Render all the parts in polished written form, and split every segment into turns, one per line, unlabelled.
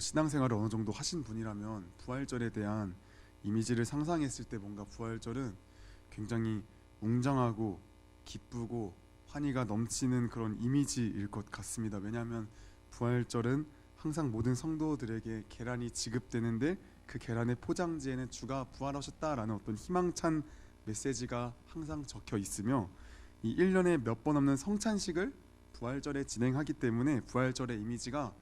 신앙생활을 어느 정도 하신 분이라면 부활절에 대한 이미지를 상상했을 때 뭔가 부활절은 굉장히 웅장하고 기쁘고 환희가 넘치는 그런 이미지일 것 같습니다. 왜냐하면 부활절은 항상 모든 성도들에게 계란이 지급되는데 그 계란의 포장지에는 주가 부활하셨다라는 어떤 희망찬 메시지가 항상 적혀 있으며 이 1년에 몇 번 없는 성찬식을 부활절에 진행하기 때문에 부활절의 이미지가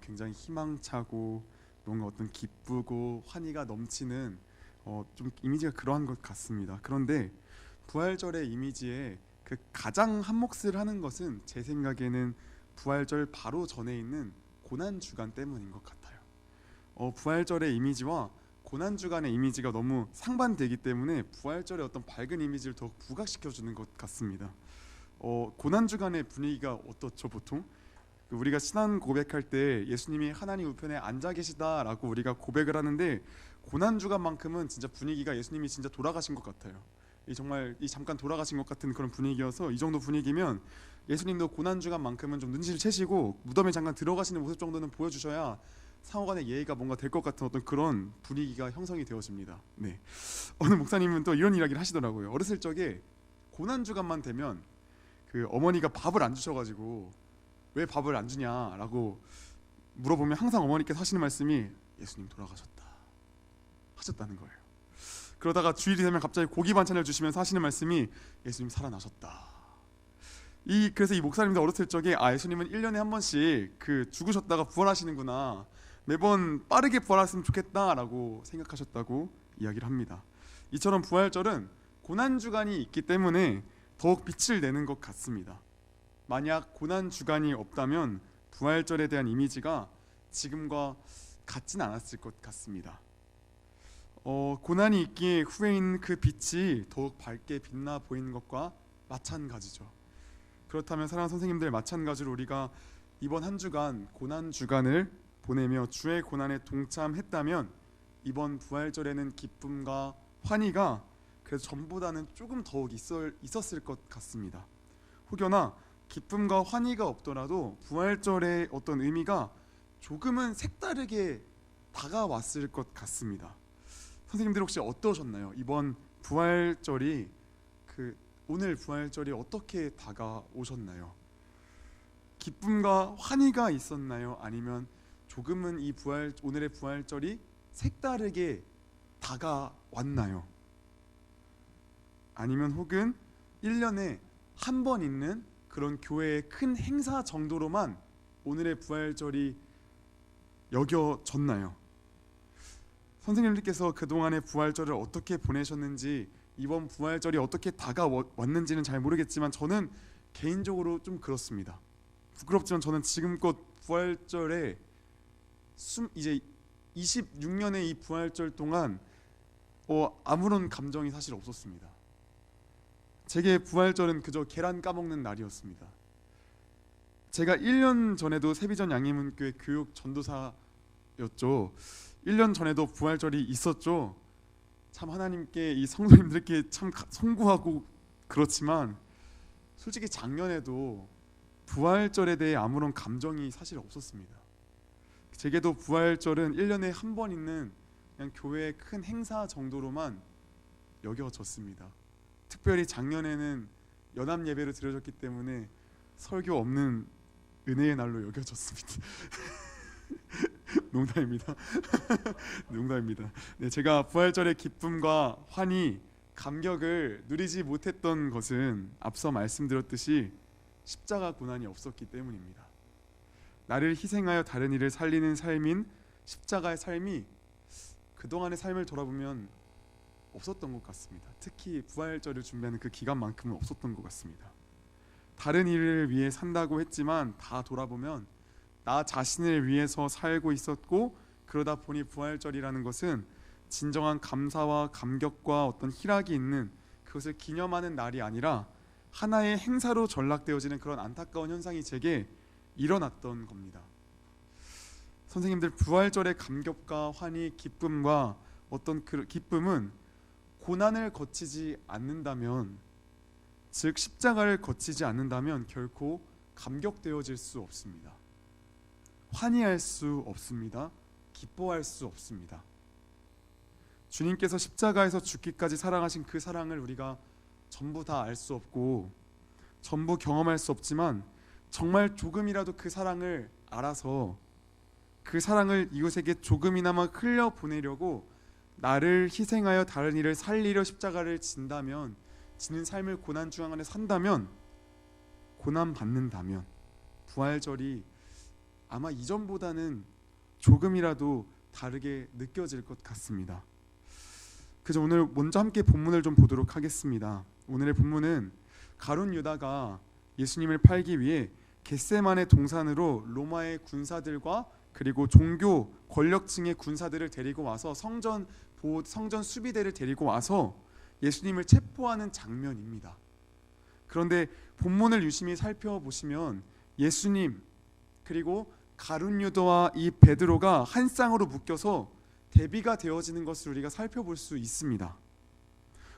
굉장히 희망차고 뭔가 어떤 기쁘고 환희가 넘치는 좀 이미지가 그러한 것 같습니다. 그런데 부활절의 이미지에 그 가장 한몫을 하는 것은 제 생각에는 부활절 바로 전에 있는 고난 주간 때문인 것 같아요. 부활절의 이미지와 고난 주간의 이미지가 너무 상반되기 때문에 부활절의 어떤 밝은 이미지를 더욱 부각시켜주는 것 같습니다. 고난 주간의 분위기가 어떻죠 보통? 우리가 신앙 고백할 때 예수님이 하나님 우편에 앉아 계시다라고 우리가 고백을 하는데 고난 주간만큼은 진짜 분위기가 예수님이 진짜 돌아가신 것 같아요. 정말 잠깐 돌아가신 것 같은 그런 분위기여서 이 정도 분위기면 예수님도 고난 주간만큼은 좀 눈치를 채시고 무덤에 잠깐 들어가시는 모습 정도는 보여주셔야 상호간의 예의가 뭔가 될 것 같은 어떤 그런 분위기가 형성이 되어집니다. 네. 어느 목사님은 또 이런 이야기를 하시더라고요. 어렸을 적에 고난 주간만 되면 그 어머니가 밥을 안 주셔가지고 왜 밥을 안 주냐라고 물어보면 항상 어머니께서 하시는 말씀이 예수님 돌아가셨다 하셨다는 거예요. 그러다가 주일이 되면 갑자기 고기 반찬을 주시면서 하시는 말씀이 예수님 살아나셨다. 그래서 이 목사님도 어렸을 적에 예수님은 1년에 한 번씩 죽으셨다가 부활하시는구나, 매번 빠르게 부활했으면 좋겠다라고 생각하셨다고 이야기를 합니다. 이처럼 부활절은 고난주간이 있기 때문에 더욱 빛을 내는 것 같습니다. 만약 고난주간이 없다면 부활절에 대한 이미지가 지금과 같진 않았을 것 같습니다. 고난이 있기에 후에 있는 그 빛이 더욱 밝게 빛나 보이는 것과 마찬가지죠. 그렇다면 사랑하는 선생님들, 마찬가지로 우리가 이번 한 주간 고난 주간을 보내며 주의 고난에 동참했다면 이번 부활절에는 기쁨과 환희가 그래서 전보다는 조금 더욱 있었을 것 같습니다. 혹여나 기쁨과 환희가 없더라도 부활절의 어떤 의미가 조금은 색다르게 다가왔을 것 같습니다. 선생님들 혹시 어떠셨나요? 이번 부활절이 오늘 부활절이 어떻게 다가오셨나요? 기쁨과 환희가 있었나요? 아니면 조금은 오늘의 부활절이 색다르게 다가왔나요? 아니면 혹은 1년에 한 번 있는 그런 교회의 큰 행사 정도로만 오늘의 부활절이 여겨졌나요? 선생님들께서 그동안의 부활절을 어떻게 보내셨는지, 이번 부활절이 어떻게 다가왔는지는 잘 모르겠지만 저는 개인적으로 좀 그렇습니다. 부끄럽지만 저는 지금껏 부활절에 이제 26년의 이 부활절 동안 아무런 감정이 사실 없었습니다. 제게 부활절은 그저 계란 까먹는 날이었습니다. 제가 1년 전에도 세비전 양희문교회 교육 전도사였죠. 1년 전에도 부활절이 있었죠. 참 하나님께 이 성도님들께 참 송구하고 그렇지만 솔직히 작년에도 부활절에 대해 아무런 감정이 사실 없었습니다. 제게도 부활절은 1년에 한 번 있는 그냥 교회의 큰 행사 정도로만 여겨졌습니다. 특별히 작년에는 연합 예배를 드려졌기 때문에 설교 없는 은혜의 날로 여겨졌습니다. 농담입니다. 농담입니다. 네, 제가 부활절의 기쁨과 환희, 감격을 누리지 못했던 것은 앞서 말씀드렸듯이 십자가 고난이 없었기 때문입니다. 나를 희생하여 다른 이를 살리는 삶인 십자가의 삶이 그동안의 삶을 돌아보면 없었던 것 같습니다. 특히 부활절을 준비하는 그 기간만큼은 없었던 것 같습니다. 다른 이를 위해 산다고 했지만 다 돌아보면 나 자신을 위해서 살고 있었고, 그러다 보니 부활절이라는 것은 진정한 감사와 감격과 어떤 희락이 있는 그것을 기념하는 날이 아니라 하나의 행사로 전락되어지는 그런 안타까운 현상이 제게 일어났던 겁니다. 선생님들, 부활절의 감격과 환희, 기쁨과 어떤 그 기쁨은 고난을 거치지 않는다면, 즉 십자가를 거치지 않는다면 결코 감격되어질 수 없습니다. 환희할 수 없습니다. 기뻐할 수 없습니다. 주님께서 십자가에서 죽기까지 사랑하신 그 사랑을 우리가 전부 다 알 수 없고 전부 경험할 수 없지만 정말 조금이라도 그 사랑을 알아서 그 사랑을 이웃에게 조금이나마 흘려보내려고 나를 희생하여 다른 이를 살리려 십자가를 진다면, 지는 삶을 고난 중 안에 산다면, 고난 받는다면 부활절이 아마 이전보다는 조금이라도 다르게 느껴질 것 같습니다. 그래서 오늘 먼저 함께 본문을 좀 보도록 하겠습니다. 오늘의 본문은 가룟 유다가 예수님을 팔기 위해 겟세마네 동산으로 로마의 군사들과 그리고 종교 권력층의 군사들을 데리고 와서 성전 수비대를 데리고 와서 예수님을 체포하는 장면입니다. 그런데 본문을 유심히 살펴보시면 예수님 그리고 가룟 유다와 이 베드로가 한 쌍으로 묶여서 대비가 되어지는 것을 우리가 살펴볼 수 있습니다.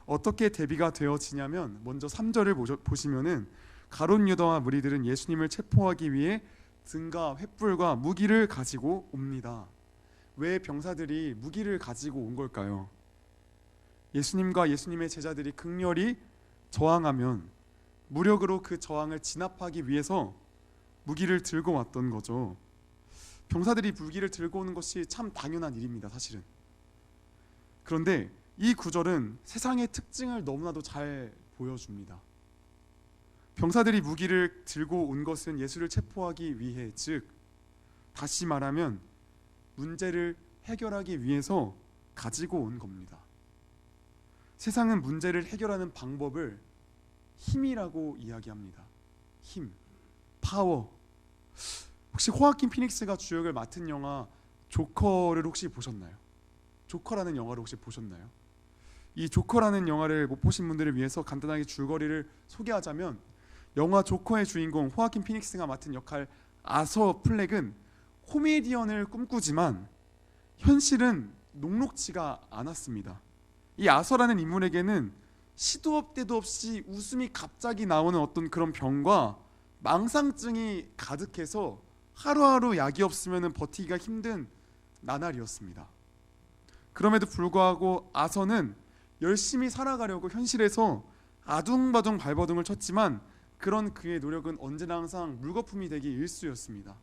어떻게 대비가 되어지냐면 먼저 3절을 보시면은 가룟 유다와 무리들은 예수님을 체포하기 위해 등과 횃불과 무기를 가지고 옵니다. 왜 병사들이 무기를 가지고 온 걸까요? 예수님과 예수님의 제자들이 극렬히 저항하면 무력으로 그 저항을 진압하기 위해서 무기를 들고 왔던 거죠. 병사들이 무기를 들고 오는 것이 참 당연한 일입니다, 사실은. 그런데 이 구절은 세상의 특징을 너무나도 잘 보여줍니다. 병사들이 무기를 들고 온 것은 예수를 체포하기 위해, 즉 다시 말하면 문제를 해결하기 위해서 가지고 온 겁니다. 세상은 문제를 해결하는 방법을 힘이라고 이야기합니다. 힘, 파워. 혹시 호아킨 피닉스가 주역을 맡은 영화 조커를 혹시 보셨나요? 조커라는 영화를 혹시 보셨나요? 이 조커라는 영화를 못 보신 분들을 위해서 간단하게 줄거리를 소개하자면, 영화 조커의 주인공 호아킨 피닉스가 맡은 역할 아서 플렉은 코미디언을 꿈꾸지만 현실은 녹록지가 않았습니다. 이 아서라는 인물에게는 시도 때도 없이 웃음이 갑자기 나오는 어떤 그런 병과 망상증이 가득해서 하루하루 약이 없으면 버티기가 힘든 나날이었습니다. 그럼에도 불구하고 아서는 열심히 살아가려고 현실에서 아둥바둥 발버둥을 쳤지만 그런 그의 노력은 언제나 항상 물거품이 되기 일쑤였습니다.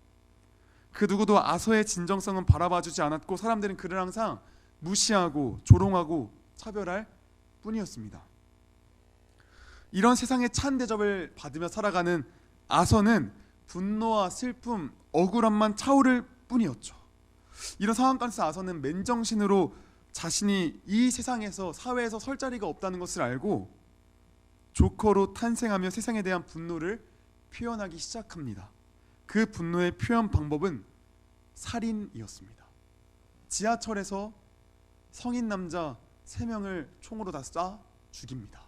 그 누구도 아서의 진정성은 바라봐주지 않았고 사람들은 그를 항상 무시하고 조롱하고 차별할 뿐이었습니다. 이런 세상의 찬 대접을 받으며 살아가는 아서는 분노와 슬픔, 억울함만 차오를 뿐이었죠. 이런 상황 가운데서 아서는 맨정신으로 자신이 이 세상에서, 사회에서 설 자리가 없다는 것을 알고 조커로 탄생하며 세상에 대한 분노를 표현하기 시작합니다. 그 분노의 표현 방법은 살인이었습니다. 지하철에서 성인 남자 3명을 총으로 다 쏴 죽입니다.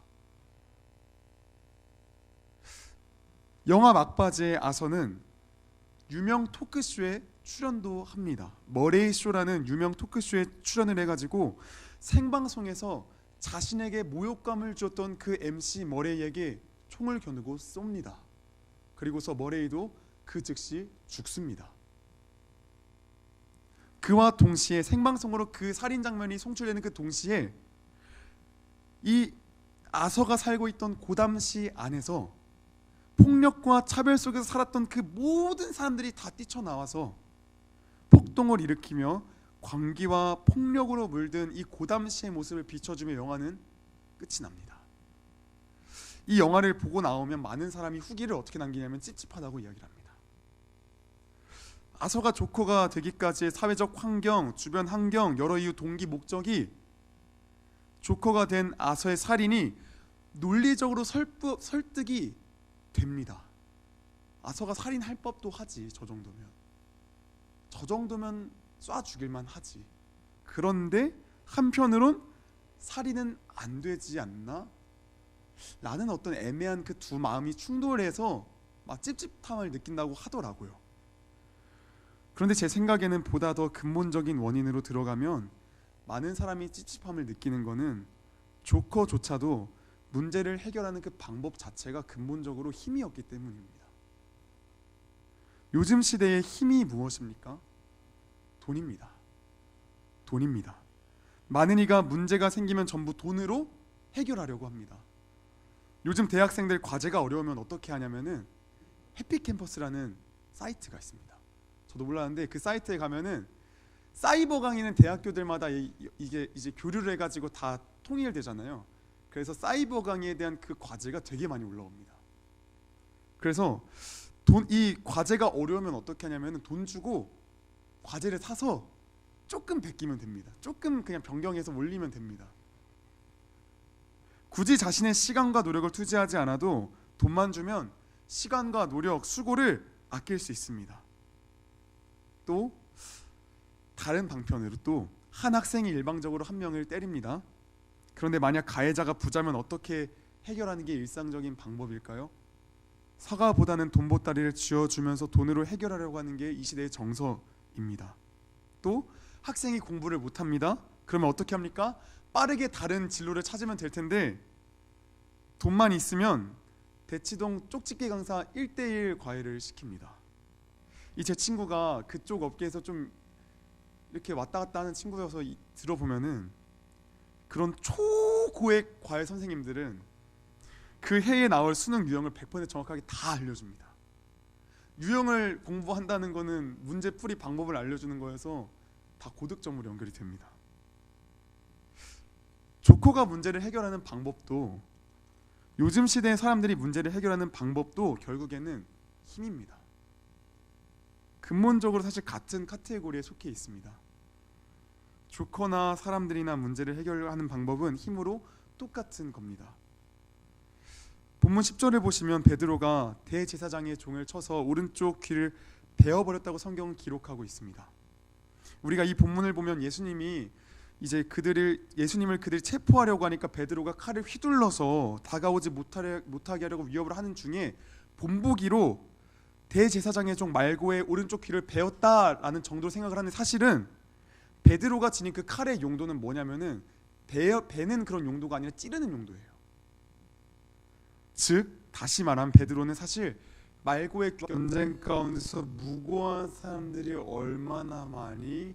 영화 막바지의 아서는 유명 토크쇼에 출연도 합니다. 머레이 쇼라는 유명 토크쇼에 출연을 해가지고 생방송에서 자신에게 모욕감을 주었던 그 MC 머레이에게 총을 겨누고 쏩니다. 그리고서 머레이도 그 즉시 죽습니다. 그와 동시에 생방송으로 그 살인 장면이 송출되는 그 동시에 이 아서가 살고 있던 고담시 안에서 폭력과 차별 속에서 살았던 그 모든 사람들이 다 뛰쳐나와서 폭동을 일으키며 광기와 폭력으로 물든 이 고담시의 모습을 비춰주며 영화는 끝이 납니다. 이 영화를 보고 나오면 많은 사람이 후기를 어떻게 남기냐면 찝찝하다고 이야기를 합니다. 아서가 조커가 되기까지의 사회적 환경, 주변 환경, 여러 이유, 동기, 목적이 조커가 된 아서의 살인이 논리적으로 설득이 됩니다. 아서가 살인할 법도 하지. 저 정도면 쏴 죽일만 하지. 그런데 한편으론 살인은 안 되지 않나? 라는 어떤 애매한 그 두 마음이 충돌해서 막 찝찝함을 느낀다고 하더라고요. 그런데 제 생각에는 보다 더 근본적인 원인으로 들어가면 많은 사람이 찝찝함을 느끼는 거는 조커조차도 문제를 해결하는 그 방법 자체가 근본적으로 힘이었기 때문입니다. 요즘 시대의 힘이 무엇입니까? 돈입니다. 돈입니다. 많은 이가 문제가 생기면 전부 돈으로 해결하려고 합니다. 요즘 대학생들 과제가 어려우면 어떻게 하냐면은 해피캠퍼스라는 사이트가 있습니다. 저도 몰랐는데 그 사이트에 가면은 사이버 강의는 대학교들마다 이게 이제 교류를 해가지고 다 통일되잖아요. 그래서 사이버 강의에 대한 그 과제가 되게 많이 올라옵니다. 그래서 이 과제가 어려우면 어떻게 하냐면은 돈 주고 과제를 사서 조금 베끼면 됩니다. 조금 그냥 변경해서 올리면 됩니다. 굳이 자신의 시간과 노력을 투자하지 않아도 돈만 주면 시간과 노력, 수고를 아낄 수 있습니다. 또 다른 방편으로 또 한 학생이 일방적으로 한 명을 때립니다. 그런데 만약 가해자가 부자면 어떻게 해결하는 게 일상적인 방법일까요? 사과보다는 돈 보따리를 쥐어주면서 돈으로 해결하려고 하는 게 이 시대의 정서입니다. 또 학생이 공부를 못합니다. 그러면 어떻게 합니까? 빠르게 다른 진로를 찾으면 될 텐데 돈만 있으면 대치동 쪽집게 강사 1:1 과외를 시킵니다. 이 제 친구가 그쪽 업계에서 좀 이렇게 왔다 갔다 하는 친구여서 들어보면은 그런 초고액 과외 선생님들은 그 해에 나올 수능 유형을 100% 정확하게 다 알려줍니다. 유형을 공부한다는 거는 문제 풀이 방법을 알려주는 거여서 다 고득점으로 연결이 됩니다. 조커가 문제를 해결하는 방법도, 요즘 시대의 사람들이 문제를 해결하는 방법도 결국에는 힘입니다. 근본적으로 사실 같은 카테고리에 속해 있습니다. 조커나 사람들이나 문제를 해결하는 방법은 힘으로 똑같은 겁니다. 본문 10절을 보시면 베드로가 대제사장의 종을 쳐서 오른쪽 귀를 베어버렸다고 성경은 기록하고 있습니다. 우리가 이 본문을 보면 예수님을 그들이 체포하려고 하니까 베드로가 칼을 휘둘러서 다가오지 못하게 하려고 위협을 하는 중에 본보기로 대제사장의 종 말고의 오른쪽 귀를 베었다라는 정도로 생각을 하는, 사실은 베드로가 지닌 그 칼의 용도는 뭐냐면은 베는 그런 용도가 아니라 찌르는 용도예요. 즉 다시 말하면 베드로는 사실 말고의 전쟁 가운데서 무고한 사람들이 얼마나 많이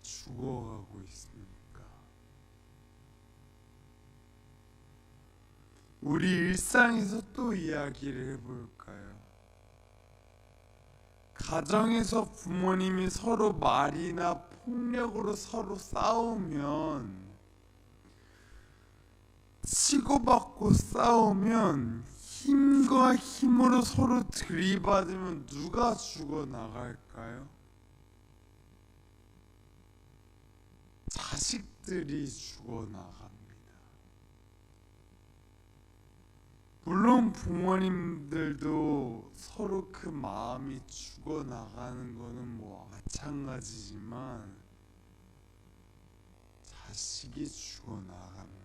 죽어가고 있습니까? 우리 일상에서 또 이야기를 해볼까요? 가정에서 부모님이 서로 말이나 폭력으로 서로 싸우면, 치고받고 싸우면 힘과 힘으로 서로 들이받으면 누가 죽어나갈까요? 자식들이 죽어나갑니다. 물론 부모님들도 서로 그 마음이 죽어나가는 거는 뭐 마찬가지지만 자식이 죽어나갑니다.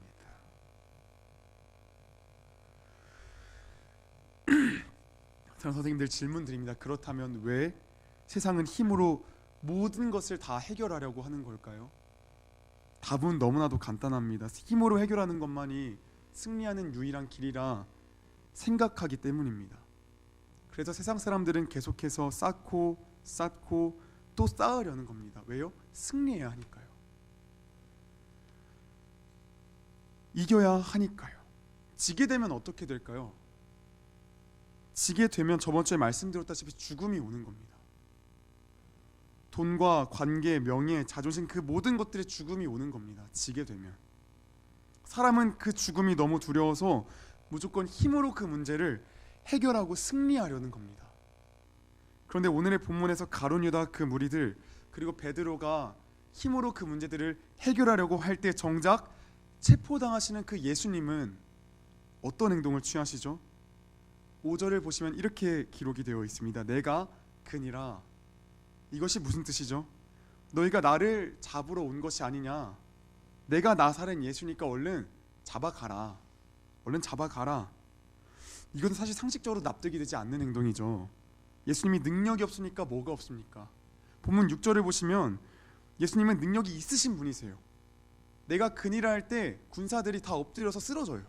선생님들 질문 드립니다. 그렇다면 왜 세상은 힘으로 모든 것을 다 해결하려고 하는 걸까요? 답은 너무나도 간단합니다. 힘으로 해결하는 것만이 승리하는 유일한 길이라 생각하기 때문입니다. 그래서 세상 사람들은 계속해서 쌓고 또 쌓으려는 겁니다. 왜요? 승리해야 하니까요. 이겨야 하니까요. 지게 되면 어떻게 될까요? 지게 되면 저번 주에 말씀드렸다시피 죽음이 오는 겁니다. 돈과 관계, 명예, 자존심, 그 모든 것들의 죽음이 오는 겁니다. 지게 되면 사람은 그 죽음이 너무 두려워서 무조건 힘으로 그 문제를 해결하고 승리하려는 겁니다. 그런데 오늘의 본문에서 가룟 유다 그 무리들 그리고 베드로가 힘으로 그 문제들을 해결하려고 할 때 정작 체포당하시는 그 예수님은 어떤 행동을 취하시죠? 5절을 보시면 이렇게 기록이 되어 있습니다. 내가 그니라. 이것이 무슨 뜻이죠? 너희가 나를 잡으러 온 것이 아니냐? 내가 나사렛 예수니까 얼른 잡아가라. 얼른 잡아가라. 이건 사실 상식적으로 납득이 되지 않는 행동이죠. 예수님이 능력이 없으니까 뭐가 없습니까? 본문 6절을 보시면 예수님은 능력이 있으신 분이세요. 내가 그니라 할 때 군사들이 다 엎드려서 쓰러져요.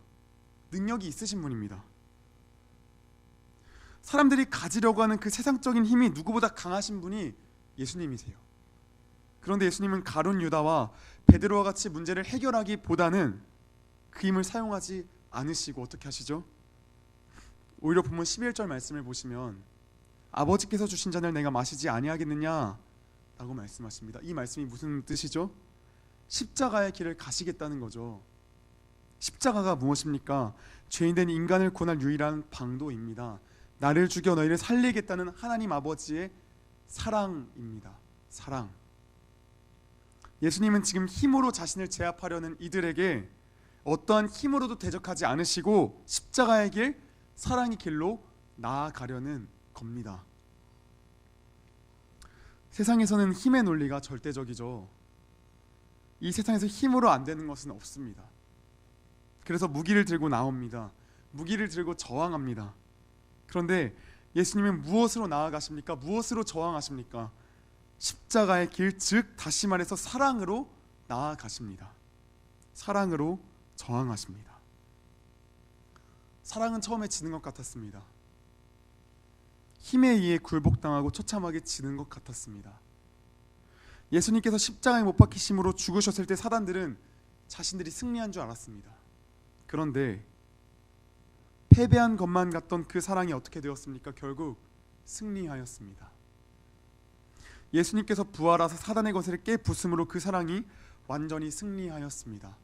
능력이 있으신 분입니다. 사람들이 가지려고 하는 그 세상적인 힘이 누구보다 강하신 분이 예수님이세요. 그런데 예수님은 가룟 유다와 베드로와 같이 문제를 해결하기보다는 그 힘을 사용하지 않으시고 어떻게 하시죠? 오히려 본문 11절 말씀을 보시면 아버지께서 주신 잔을 내가 마시지 아니하겠느냐 라고 말씀하십니다. 이 말씀이 무슨 뜻이죠? 십자가의 길을 가시겠다는 거죠. 십자가가 무엇입니까? 죄인된 인간을 구원할 유일한 방도입니다. 나를 죽여 너희를 살리겠다는 하나님 아버지의 사랑입니다. 사랑. 예수님은 지금 힘으로 자신을 제압하려는 이들에게 어떠한 힘으로도 대적하지 않으시고 십자가의 길, 사랑의 길로 나아가려는 겁니다. 세상에서는 힘의 논리가 절대적이죠. 이 세상에서 힘으로 안 되는 것은 없습니다. 그래서 무기를 들고 나옵니다. 무기를 들고 저항합니다. 그런데 예수님은 무엇으로 나아가십니까? 무엇으로 저항하십니까? 십자가의 길, 즉 다시 말해서 사랑으로 나아가십니다. 사랑으로 저항하십니다. 사랑은 처음에 지는 것 같았습니다. 힘에 의해 굴복당하고 처참하게 지는 것 같았습니다. 예수님께서 십자가에 못 박히심으로 죽으셨을 때 사단들은 자신들이 승리한 줄 알았습니다. 그런데 패배한 것만 같던 그 사랑이 어떻게 되었습니까? 결국 승리하였습니다. 예수님께서 부활하사 사단의 것을 깨부숨으로 그 사랑이 완전히 승리하였습니다.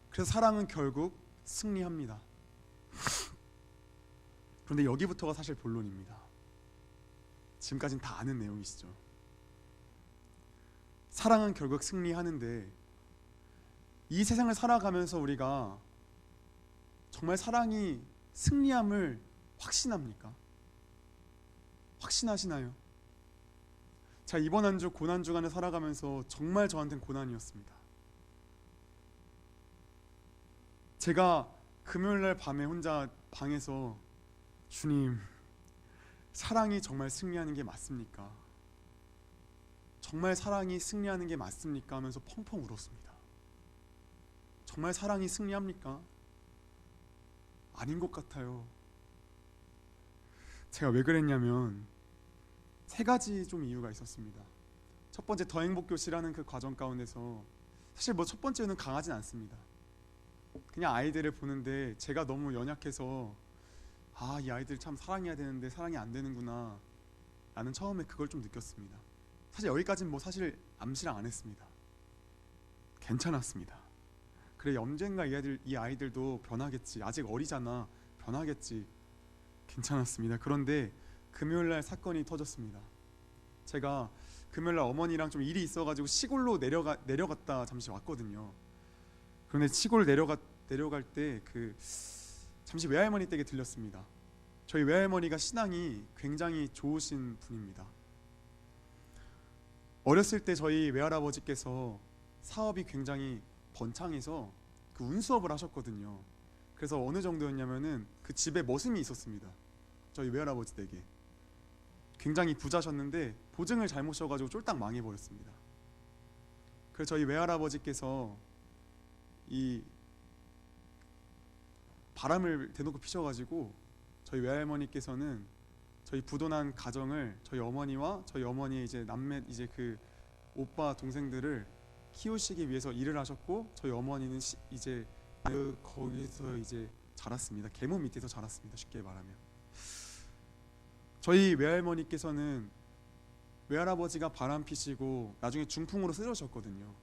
그래서 사랑은 결국 승리합니다. 그런데 여기부터가 사실 본론입니다. 지금까지는 다 아는 내용이시죠. 사랑은 결국 승리하는데 이 세상을 살아가면서 우리가 정말 사랑이 승리함을 확신합니까? 확신하시나요? 자, 이번 한 주 고난 주간을 살아가면서 정말 저한테는 고난이었습니다. 제가 금요일날 밤에 혼자 방에서 주님, 사랑이 정말 승리하는 게 맞습니까? 정말 사랑이 승리하는 게 맞습니까? 하면서 펑펑 울었습니다. 정말 사랑이 승리합니까? 아닌 것 같아요. 제가 왜 그랬냐면 세 가지 좀 이유가 있었습니다. 첫 번째, 더 행복 교실하는 그 과정 가운데서 사실 뭐 첫 번째는 강하진 않습니다. 그냥 아이들을 보는데 제가 너무 연약해서 이 아이들 참 사랑해야 되는데 사랑이 안 되는구나 라는 처음에 그걸 좀 느꼈습니다. 사실 여기까지는 뭐 사실 암시랑 안 했습니다. 괜찮았습니다. 그래, 언젠가 이 아이들도 변하겠지, 아직 어리잖아, 변하겠지. 괜찮았습니다. 그런데 금요일날 사건이 터졌습니다. 제가 금요일날 어머니랑 좀 일이 있어가지고 시골로 내려갔다 잠시 왔거든요. 그런데 시골 내려갈 때 잠시 외할머니 댁에 들렸습니다. 저희 외할머니가 신앙이 굉장히 좋으신 분입니다. 어렸을 때 저희 외할아버지께서 사업이 굉장히 번창해서 그 운수업을 하셨거든요. 그래서 어느 정도였냐면은 그 집에 머슴이 있었습니다. 저희 외할아버지 댁에 굉장히 부자셨는데 보증을 잘못 셔가지고 쫄딱 망해버렸습니다. 그래서 저희 외할아버지께서 이 바람을 대놓고 피셔가지고 저희 외할머니께서는 저희 부도난 가정을 저희 어머니와 저희 어머니의 이제 남매 이제 그 오빠 동생들을 키우시기 위해서 일을 하셨고 저희 어머니는 이제 거기서 이제 자랐습니다. 계모 밑에서 자랐습니다. 쉽게 말하면 저희 외할머니께서는 외할아버지가 바람 피시고 나중에 중풍으로 쓰러졌거든요.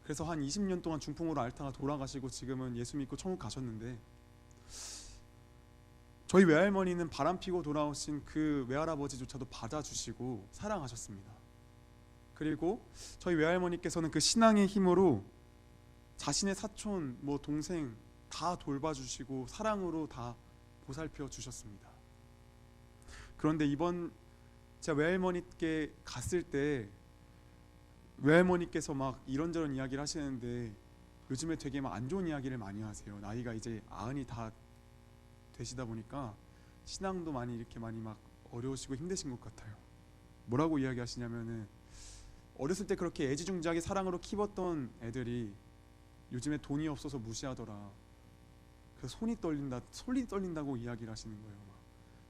그래서 한 20년 동안 중풍으로 앓다가 돌아가시고 지금은 예수 믿고 천국 가셨는데 저희 외할머니는 바람 피고 돌아오신 그 외할아버지조차도 받아주시고 사랑하셨습니다. 그리고 저희 외할머니께서는 그 신앙의 힘으로 자신의 사촌, 뭐 동생 다 돌봐주시고 사랑으로 다 보살펴 주셨습니다. 그런데 이번 제가 외할머니께 갔을 때 외할머니께서 막 이런저런 이야기를 하시는데 요즘에 되게 막 안 좋은 이야기를 많이 하세요. 나이가 이제 90이 다 되시다 보니까 신앙도 많이 이렇게 많이 막 어려우시고 힘드신 것 같아요. 뭐라고 이야기하시냐면은 어렸을 때 그렇게 애지중지하게 사랑으로 키웠던 애들이 요즘에 돈이 없어서 무시하더라. 그래서 손이 떨린다고 이야기를 하시는 거예요.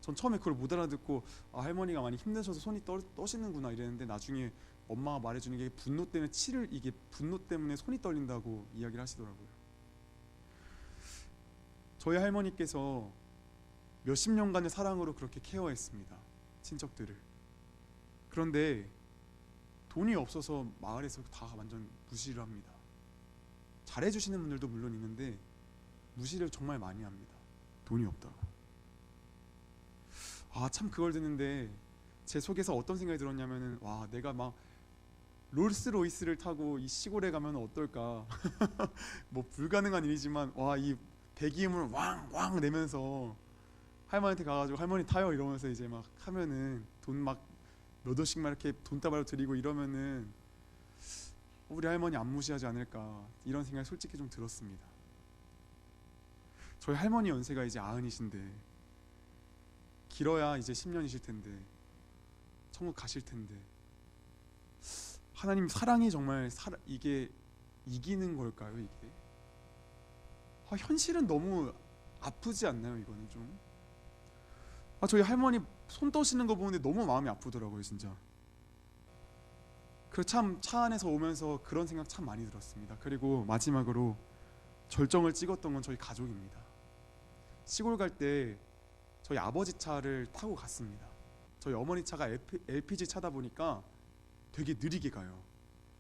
전 처음에 그걸 못 알아듣고 할머니가 많이 힘드셔서 손이 떠시는구나 이랬는데 나중에 엄마가 말해주는 게 이게 분노 때문에 손이 떨린다고 이야기를 하시더라고요. 저희 할머니께서 몇십 년간의 사랑으로 그렇게 케어했습니다, 친척들을. 그런데 돈이 없어서 마을에서 다 완전 무시를 합니다. 잘해주시는 분들도 물론 있는데 무시를 정말 많이 합니다, 돈이 없다고. 참 그걸 듣는데 제 속에서 어떤 생각이 들었냐면은 내가 막 롤스로이스를 타고 이 시골에 가면 어떨까. 뭐 불가능한 일이지만 이 배기음을 왕왕 내면서 할머니한테 가가지고 할머니 타요 이러면서 이제 막 하면은 돈 막 몇 원씩 막 이렇게 돈다발로 드리고 이러면은 우리 할머니 안 무시하지 않을까, 이런 생각이 솔직히 좀 들었습니다. 저희 할머니 연세가 이제 90이신데 길어야 이제 10년이실 텐데 천국 가실 텐데 하나님 사랑이 정말 이게 이기는 걸까요? 이게 현실은 너무 아프지 않나요? 이거는 좀 저희 할머니 손 떠시는 거 보는데 너무 마음이 아프더라고요, 진짜. 그 참 차 안에서 오면서 그런 생각 참 많이 들었습니다. 그리고 마지막으로 절정을 찍었던 건 저희 가족입니다. 시골 갈 때 저희 아버지 차를 타고 갔습니다. 저희 어머니 차가 LPG 차다 보니까 되게 느리게 가요.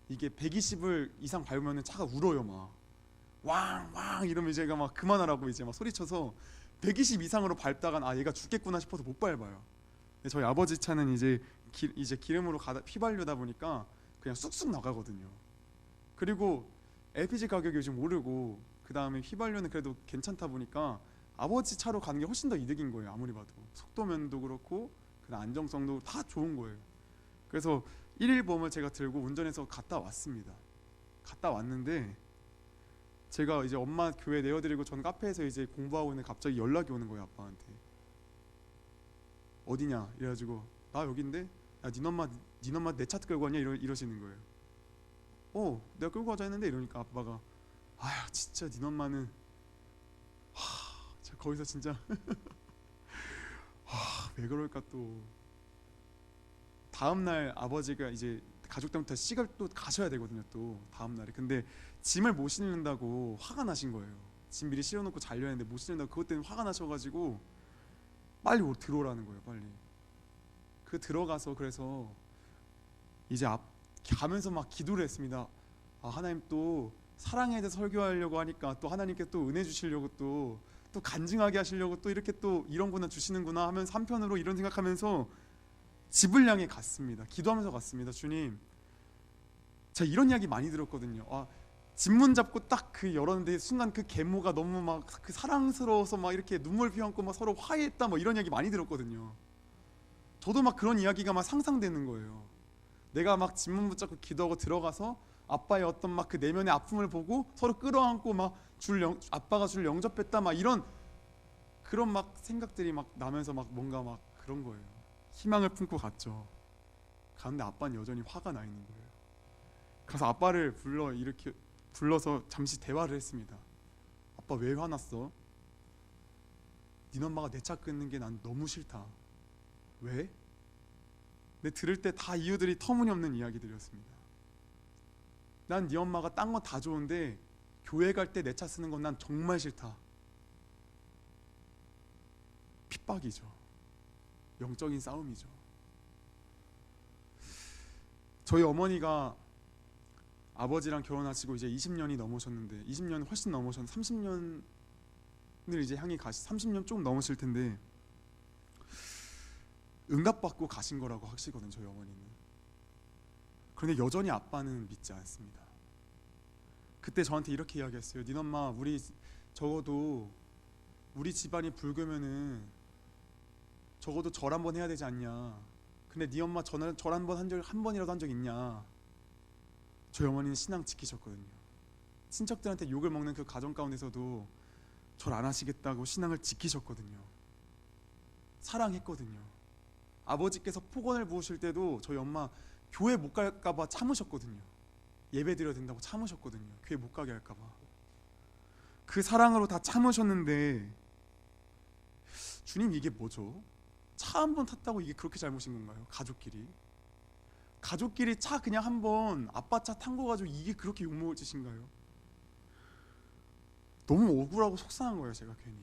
이게 120을 이상 밟으면 차가 울어요. 막 왕왕 이러면 제가 막 그만하라고 이제 막 소리쳐서 120 이상으로 밟다간 얘가 죽겠구나 싶어서 못 밟아요. 근데 저희 아버지 차는 이제 기름으로 휘발유다 보니까 그냥 쑥쑥 나가거든요. 그리고 LPG 가격이 요즘 오르고 그 다음에 휘발유는 그래도 괜찮다 보니까 아버지 차로 가는 게 훨씬 더 이득인 거예요. 아무리 봐도 속도면도 그렇고 그다음 안정성도 다 좋은 거예요. 그래서 1일 보험을 제가 들고 운전해서 갔다 왔습니다. 갔다 왔는데 제가 이제 엄마 교회 내어드리고 전 카페에서 이제 공부하고 있는데 갑자기 연락이 오는 거예요, 아빠한테. 어디냐 이래가지고 나 여긴데, 야 네 엄마 내 차 끌고 왔냐 이러시는 거예요. 내가 끌고 가자 했는데 이러니까 아빠가 아휴 진짜 네 엄마는 제가 거기서 진짜 왜 그럴까. 또 다음날 아버지가 이제 가족 때부터 시골 또 가셔야 되거든요, 또 다음날에. 근데 짐을 못 실는다고 화가 나신 거예요. 짐 미리 실어놓고 자려야 했는데 못 실는다고 그것 때문에 화가 나셔가지고 빨리 들어오라는 거예요, 빨리. 들어가서 그래서 이제 가면서 막 기도를 했습니다. 하나님 또 사랑에 대해서 설교하려고 하니까 또 하나님께 또 은혜 주시려고 또 간증하게 하시려고 또 이렇게 또 이런 거나 주시는구나 하면서 한편으로 이런 생각하면서 집을 향해 갔습니다. 기도하면서 갔습니다. 주님, 제가 이런 이야기 많이 들었거든요. 집문 잡고 딱 열었는데 순간 그 계모가 너무 막 그 사랑스러워서 막 이렇게 눈물 피얹고 막 서로 화해했다 뭐 이런 이야기 많이 들었거든요. 저도 막 그런 이야기가 막 상상되는 거예요. 내가 막 집문 붙잡고 기도하고 들어가서 아빠의 어떤 막 그 내면의 아픔을 보고 서로 끌어안고 막 아빠가 줄 영접했다 막 이런 그런 막 생각들이 막 나면서 막 뭔가 막 그런 거예요. 희망을 품고 갔죠. 가는데 아빠는 여전히 화가 나 있는 거예요. 가서 아빠를 불러서 잠시 대화를 했습니다. 아빠 왜 화났어? 네 엄마가 내 차 끊는 게 난 너무 싫다. 왜? 근데 들을 때 다 이유들이 터무니없는 이야기들이었습니다. 난 네 엄마가 딴 건 다 좋은데 교회 갈 때 내 차 쓰는 건 난 정말 싫다. 핍박이죠. 영적인 싸움이죠. 저희 어머니가 아버지랑 결혼하시고 이제 20년이 넘으셨는데 20년 훨씬 넘으셨는데 30년을 이제 향해 30년 조금 넘으실 텐데 응답받고 가신 거라고 하시거든요, 저희 어머니는. 그런데 여전히 아빠는 믿지 않습니다. 그때 저한테 이렇게 이야기했어요. 네 엄마 적어도 우리 집안이 불교면은 적어도 절 한번 해야 되지 않냐. 근데 네 엄마 절 한 번이라도 한 적 있냐. 저희 어머니는 신앙 지키셨거든요. 친척들한테 욕을 먹는 그 가정 가운데서도 절 안 하시겠다고 신앙을 지키셨거든요. 사랑했거든요. 아버지께서 폭언을 부으실 때도 저희 엄마 교회 못 갈까 봐 참으셨거든요. 예배 드려야 된다고 참으셨거든요. 교회 못 가게 할까 봐. 그 사랑으로 다 참으셨는데 주님 이게 뭐죠? 차 한 번 탔다고 이게 그렇게 잘못인 건가요? 가족끼리 차 그냥 한 번 아빠 차 탄 거 가지고 이게 그렇게 욕먹을 짓인가요? 너무 억울하고 속상한 거예요, 제가 괜히.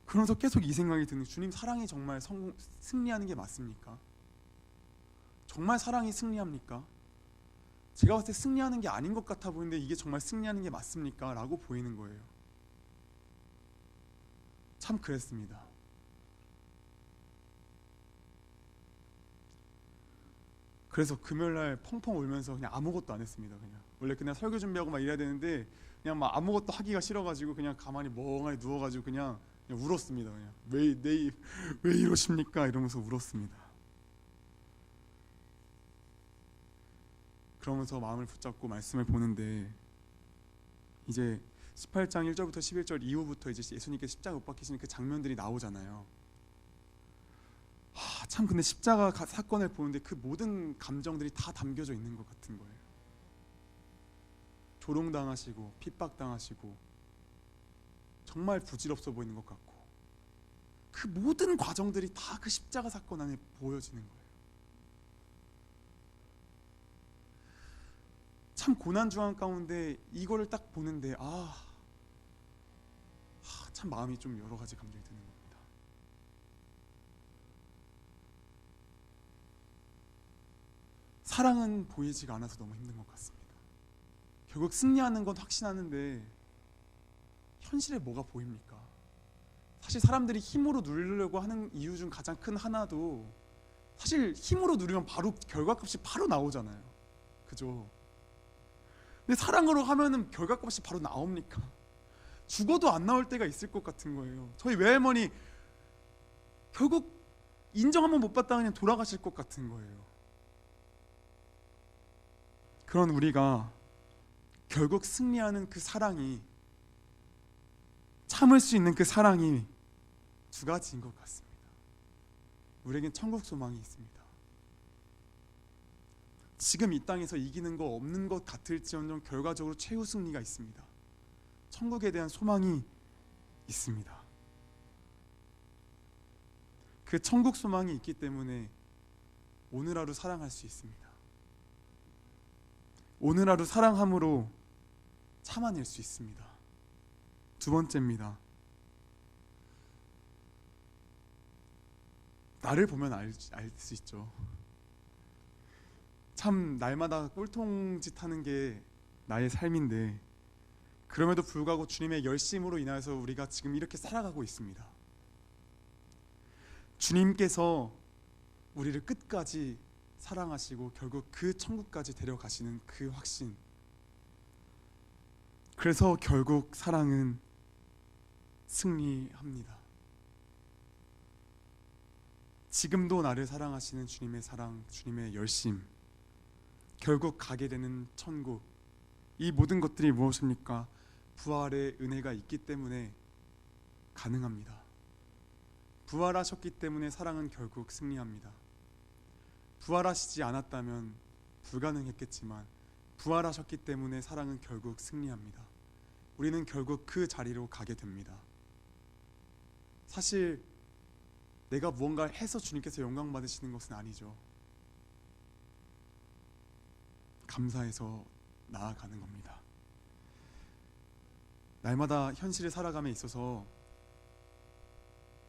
그러면서 계속 이 생각이 드는, 주님, 사랑이 정말 승리하는 게 맞습니까? 정말 사랑이 승리합니까? 제가 봤을 때 승리하는 게 아닌 것 같아 보이는데 이게 정말 승리하는 게 맞습니까? 라고 보이는 거예요. 참 그랬습니다. 그래서 금요일날 펑펑 울면서 그냥 아무것도 안 했습니다. 원래 그냥 설교 준비하고 막 이래야 되는데 그냥 막 아무것도 하기가 싫어가지고 그냥 가만히 멍하니 누워가지고 그냥 울었습니다. 그냥 왜 이러십니까? 이러면서 울었습니다. 그러면서 마음을 붙잡고 말씀을 보는데 이제 18장 1절부터 11절 이후부터 이제 예수님께서 십자가 못 박히시는 그 장면들이 나오잖아요. 참 근데 십자가 사건을 보는데 그 모든 감정들이 다 담겨져 있는 것 같은 거예요. 조롱당하시고 핍박당하시고 정말 부질없어 보이는 것 같고 그 모든 과정들이 다 그 십자가 사건 안에 보여지는 거예요. 참 고난중한 가운데 이거를 딱 보는데 참 마음이 좀 여러 가지 감정이 드는 겁니다. 사랑은 보이지가 않아서 너무 힘든 것 같습니다. 결국 승리하는 건 확신하는데 현실에 뭐가 보입니까? 사실 사람들이 힘으로 누리려고 하는 이유 중 가장 큰 하나도 사실 힘으로 누리면 바로 결과값이 바로 나오잖아요. 그죠? 근데 사랑으로 하면은 결과값이 바로 나옵니까? 죽어도 안 나올 때가 있을 것 같은 거예요. 저희 외할머니 결국 인정 한번 못 받다가 그냥 돌아가실 것 같은 거예요. 그런 우리가 결국 승리하는 그 사랑이, 참을 수 있는 그 사랑이 두 가지인 것 같습니다. 우리에겐 천국 소망이 있습니다. 지금 이 땅에서 이기는 거 없는 것 같을지언정 결과적으로 최후 승리가 있습니다. 천국에 대한 소망이 있습니다. 그 천국 소망이 있기 때문에 오늘 하루 사랑할 수 있습니다. 오늘 하루 사랑함으로 참아낼 수 있습니다. 두 번째입니다. 나를 보면 알 수 있죠. 참 날마다 꼴통짓 하는 게 나의 삶인데 그럼에도 불구하고 주님의 열심으로 인하여서 우리가 지금 이렇게 살아가고 있습니다. 주님께서 우리를 끝까지 사랑하시고 결국 그 천국까지 데려가시는 그 확신. 그래서 결국 사랑은 승리합니다. 지금도 나를 사랑하시는 주님의 사랑, 주님의 열심, 결국 가게 되는 천국, 이 모든 것들이 무엇입니까? 부활의 은혜가 있기 때문에 가능합니다. 부활하셨기 때문에 사랑은 결국 승리합니다. 부활하시지 않았다면 불가능했겠지만 부활하셨기 때문에 사랑은 결국 승리합니다. 우리는 결국 그 자리로 가게 됩니다. 사실 내가 무언가를 해서 주님께서 영광 받으시는 것은 아니죠. 감사해서 나아가는 겁니다. 날마다 현실을 살아감에 있어서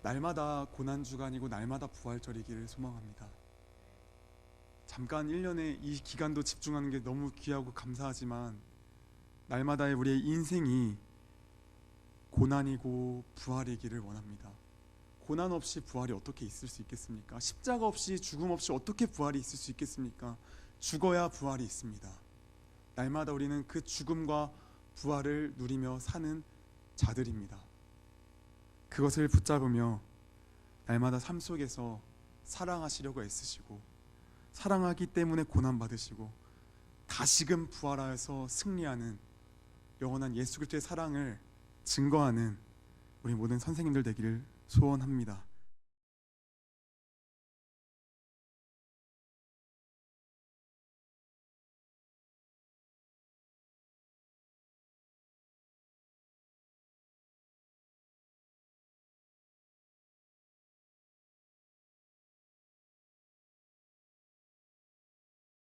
날마다 고난주가 아니고 날마다 부활절이기를 소망합니다. 잠깐 1년에 이 기간도 집중하는 게 너무 귀하고 감사하지만 날마다의 우리의 인생이 고난이고 부활이기를 원합니다. 고난 없이 부활이 어떻게 있을 수 있겠습니까? 십자가 없이, 죽음 없이 어떻게 부활이 있을 수 있겠습니까? 죽어야 부활이 있습니다. 날마다 우리는 그 죽음과 부활을 누리며 사는 자들입니다. 그것을 붙잡으며 날마다 삶 속에서 사랑하시려고 애쓰시고 사랑하기 때문에 고난받으시고 다시금 부활하여서 승리하는 영원한 예수 그리스도의 사랑을 증거하는 우리 모든 선생님들 되기를 소원합니다.